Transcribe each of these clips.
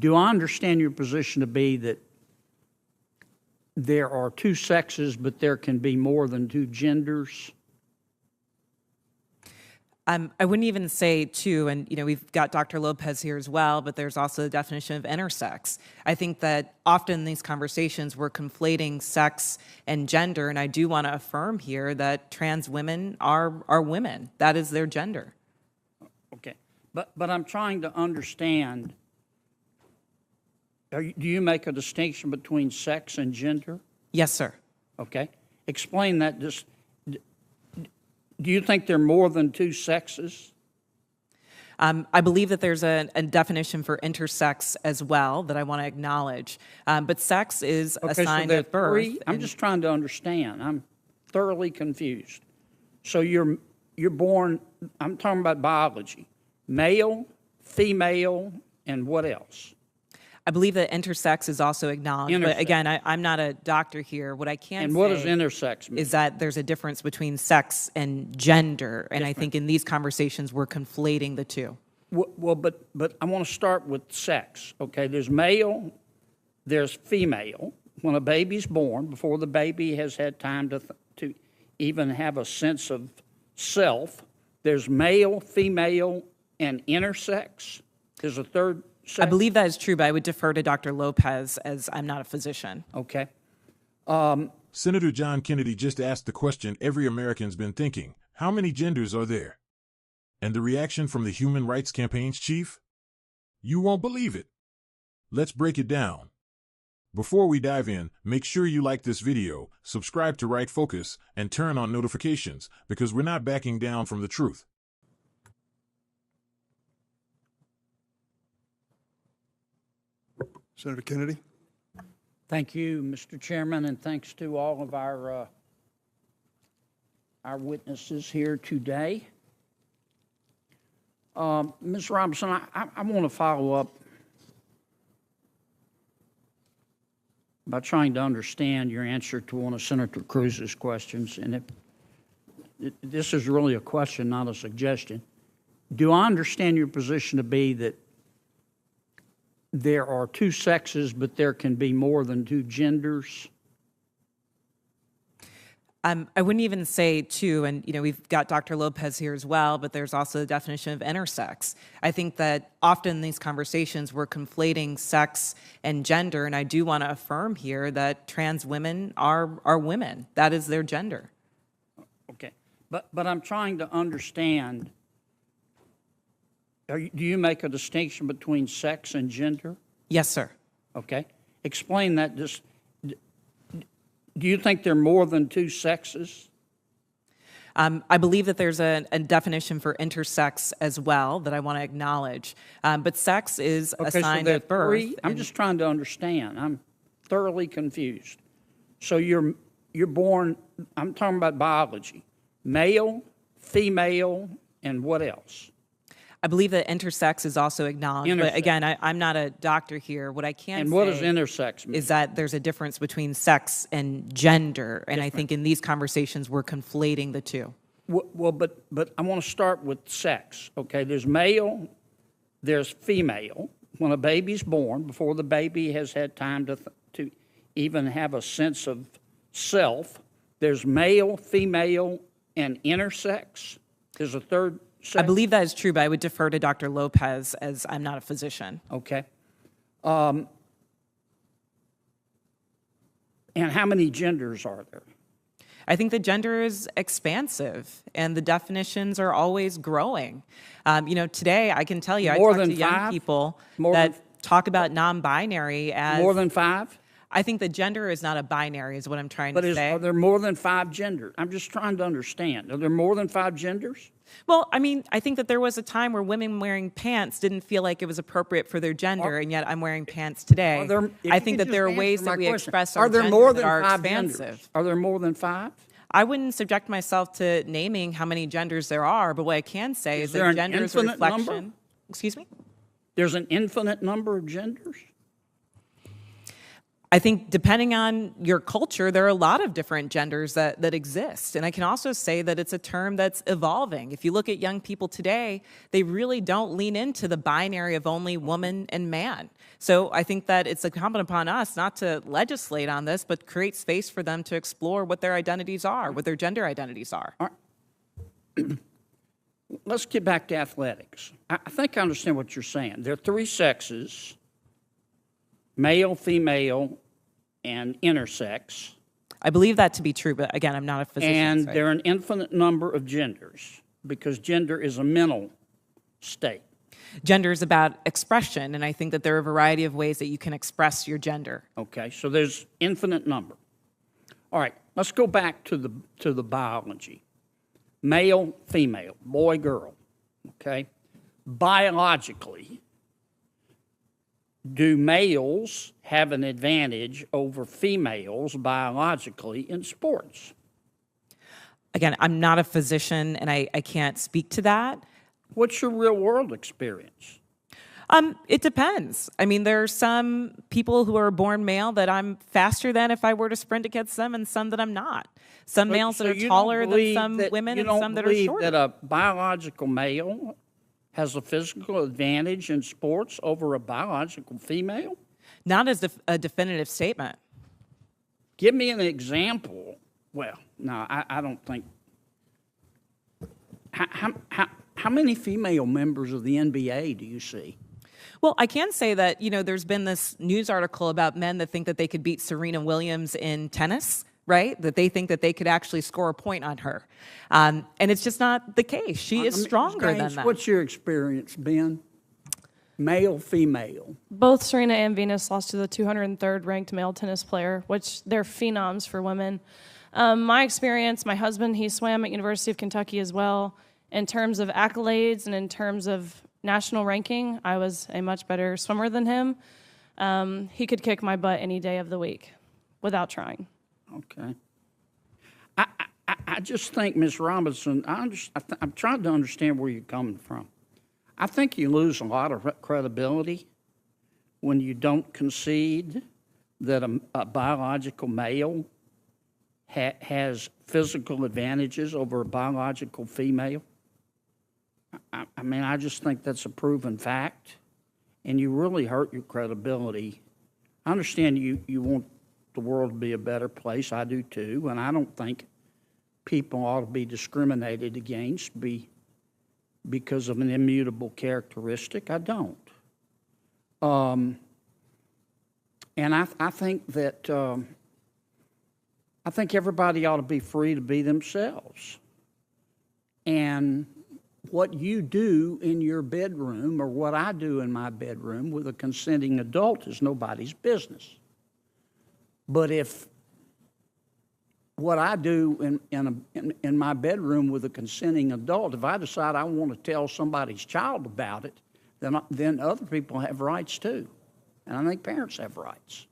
Do I understand your position to be that there are two sexes, but there can be more than two genders? I wouldn't even say two, and we've got Dr. Lopez here as well, but there's also the definition of intersex. I think that often in these conversations we're conflating sex and gender, and I do want to affirm here that trans women are women. That is their gender. Okay, but I'm trying to understand. Do you make a distinction between sex and gender? Yes, sir. Okay, explain that. Just do you think there are more than two sexes? I believe that there's a definition for intersex as well that I want to acknowledge. But sex is assigned at birth. I'm just trying to understand. I'm thoroughly confused. So you're born, I'm talking about biology, male, female, and what else? I believe that intersex is also acknowledged. But again, I'm not a doctor here. What I can and say what does intersex mean? Is that there's a difference between sex and gender. And I think in these conversations, we're conflating the two. Well, but I want to start with sex, okay? There's male, there's female. When a baby's born, before the baby has had time to even have a sense of self, there's male, female, and intersex. There's a third sex. I believe that is true, but I would defer to Dr. Lopez as I'm not a physician. Okay. Senator John Kennedy just asked the question every American's been thinking. How many genders are there? And the reaction from the Human Rights Campaign's chief? You won't believe it. Let's break it down. Before we dive in, make sure you like this video, subscribe to Right Focus, and turn on notifications, because we're not backing down from the truth. Senator Kennedy. Thank you, Mr. Chairman, and thanks to all of our witnesses here today. Ms. Robinson, I want to follow up by trying to understand your answer to one of Senator Cruz's questions, and this is really a question, not a suggestion. Do I understand your position to be that there are two sexes, but there can be more than two genders? I wouldn't even say two, and we've got Dr. Lopez here as well, but there's also the definition of intersex. I think that often in these conversations we're conflating sex and gender, and I do want to affirm here that trans women are women. That is their gender. Okay, but I'm trying to understand. Do you make a distinction between sex and gender? Yes, sir. Okay, explain that. Just do you think there are more than two sexes? I believe that there's a definition for intersex as well that I want to acknowledge. But sex is assigned at birth. I'm just trying to understand. I'm thoroughly confused. So you're born, I'm talking about biology, male, female, and what else? I believe that intersex is also acknowledged. But again, I'm not a doctor here. What I can say what does intersex mean? Is that there's a difference between sex and gender. And I think in these conversations, we're conflating the two. Well, but I want to start with sex, okay? There's male, there's female. When a baby's born, before the baby has had time to even have a sense of self, there's male, female, and intersex. There's a third sex. I believe that is true, but I would defer to Dr. Lopez as I'm not a physician. Okay. And how many genders are there? I think the gender is expansive, and the definitions are always growing. Today I can tell you, I talk to young people that talk about non-binary as more than five. I think the gender is not a binary, is what I'm trying to say. But are there more than five genders? I'm just trying to understand. Are there more than five genders? Well, I think that there was a time where women wearing pants didn't feel like it was appropriate for their gender, and yet I'm wearing pants today. I think that there are ways that we express our gender that are expansive. Are there more than five? I wouldn't subject myself to naming how many genders there are, but what I can say is that gender is a reflection. Number? Excuse me? There's an infinite number of genders? I think depending on your culture, there are a lot of different genders that exist. And I can also say that it's a term that's evolving. If you look at young people today, they really don't lean into the binary of only woman and man. So I think that it's incumbent upon us not to legislate on this, but create space for them to explore what their identities are, what their gender identities are. Let's get back to athletics. I think I understand what you're saying. There are three sexes: male, female, and intersex. I believe that to be true, but again, I'm not a physician. And so there are an infinite number of genders, because gender is a mental state. Gender is about expression, and I think that there are a variety of ways that you can express your gender. Okay, so there's infinite number. All right, let's go back to the biology. Male, female, boy, girl, okay? Biologically, do males have an advantage over females biologically in sports? Again, I'm not a physician, and I can't speak to that. What's your real-world experience? It depends. I mean, there are some people who are born male that I'm faster than if I were to sprint against them, and some that I'm not. Some males that are taller than some women, and some that are shorter. You don't believe that a biological male has a physical advantage in sports over a biological female? Not as a definitive statement. Give me an example. Well, no, I don't think. How many female members of the NBA do you see? Well, I can say that, there's been this news article about men that think that they could beat Serena Williams in tennis, right? That they think that they could actually score a point on her. And it's just not the case. She is stronger than that. What's your experience, Ben? Male, female? Both Serena and Venus lost to the 203rd ranked male tennis player, which they're phenoms for women. My experience, my husband, he swam at University of Kentucky as well. In terms of accolades and in terms of national ranking, I was a much better swimmer than him. He could kick my butt any day of the week without trying. Okay. I just think, Ms. Robinson, I'm trying to understand where you're coming from. I think you lose a lot of credibility when you don't concede that a biological male has physical advantages over a biological female. I mean, I just think that's a proven fact, and you really hurt your credibility. I understand you want the world to be a better place. I do too, and I don't think people ought to be discriminated against because of an immutable characteristic. I don't. And I think that I think everybody ought to be free to be themselves. And what you do in your bedroom or what I do in my bedroom with a consenting adult is nobody's business. But if what I do in my bedroom with a consenting adult, if I decide I want to tell somebody's child about it, then other people have rights too. And I think parents have rights.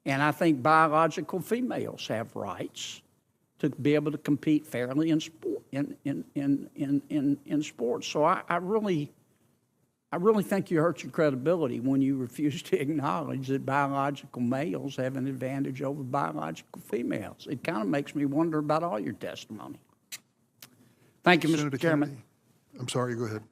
And I think biological females have rights to be able to compete fairly in sport, in sports. So I really think you hurt your credibility when you refuse to acknowledge that biological males have an advantage over biological females. It kind of makes me wonder about all your testimony. Thank you, Mr. Senator Chairman. Kennedy. I'm sorry, go ahead.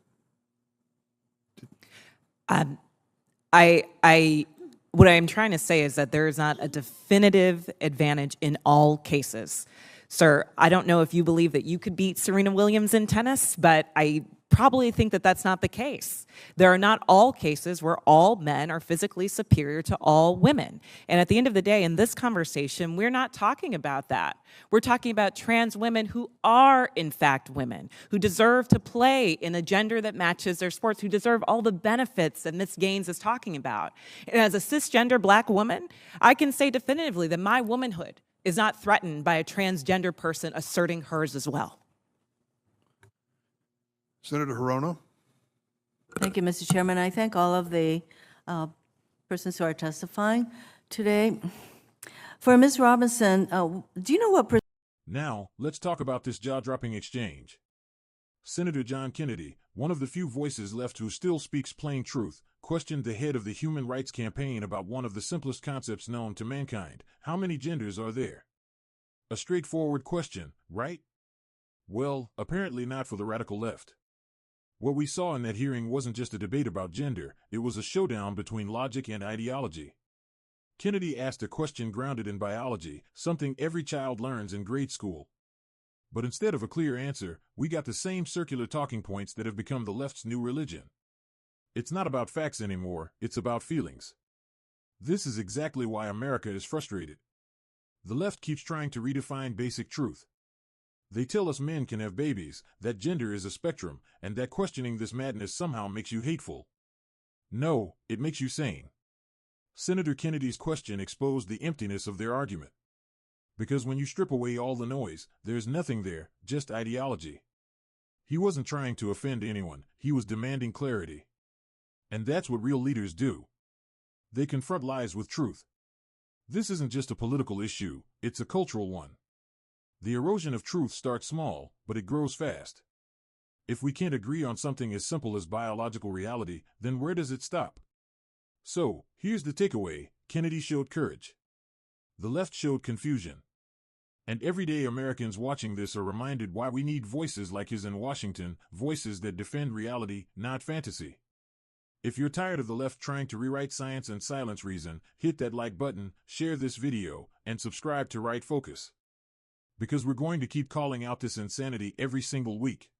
What I'm trying to say is that there is not a definitive advantage in all cases. Sir, I don't know if you believe that you could beat Serena Williams in tennis, but I probably think that that's not the case. There are not all cases where all men are physically superior to all women. And at the end of the day, in this conversation, we're not talking about that. We're talking about trans women who are, in fact, women, who deserve to play in a gender that matches their sports, who deserve all the benefits that Ms. Gaines is talking about. And as a cisgender black woman, I can say definitively that my womanhood is not threatened by a transgender person asserting hers as well. Senator Hirono. Thank you, Mr. Chairman. I thank all of the persons who are testifying today. For Ms. Robinson, do you know what Now, let's talk about this jaw-dropping exchange. Senator John Kennedy, one of the few voices left who still speaks plain truth, questioned the head of the Human Rights Campaign about one of the simplest concepts known to mankind. How many genders are there? A straightforward question, right? Well, apparently not for the radical left. What we saw in that hearing wasn't just a debate about gender, it was a showdown between logic and ideology. Kennedy asked a question grounded in biology, something every child learns in grade school. But instead of a clear answer, we got the same circular talking points that have become the left's new religion. It's not about facts anymore, it's about feelings. This is exactly why America is frustrated. The left keeps trying to redefine basic truth. They tell us men can have babies, that gender is a spectrum, and that questioning this madness somehow makes you hateful. No, it makes you sane. Senator Kennedy's question exposed the emptiness of their argument. Because when you strip away all the noise, there's nothing there, just ideology. He wasn't trying to offend anyone, he was demanding clarity. And that's what real leaders do. They confront lies with truth. This isn't just a political issue, it's a cultural one. The erosion of truth starts small, but it grows fast. If we can't agree on something as simple as biological reality, then where does it stop? So, here's the takeaway: Kennedy showed courage. The left showed confusion. And everyday Americans watching this are reminded why we need voices like his in Washington, voices that defend reality, not fantasy. If you're tired of the left trying to rewrite science and silence reason, hit that like button, share this video, and subscribe to Right Focus. Because we're going to keep calling out this insanity every single week.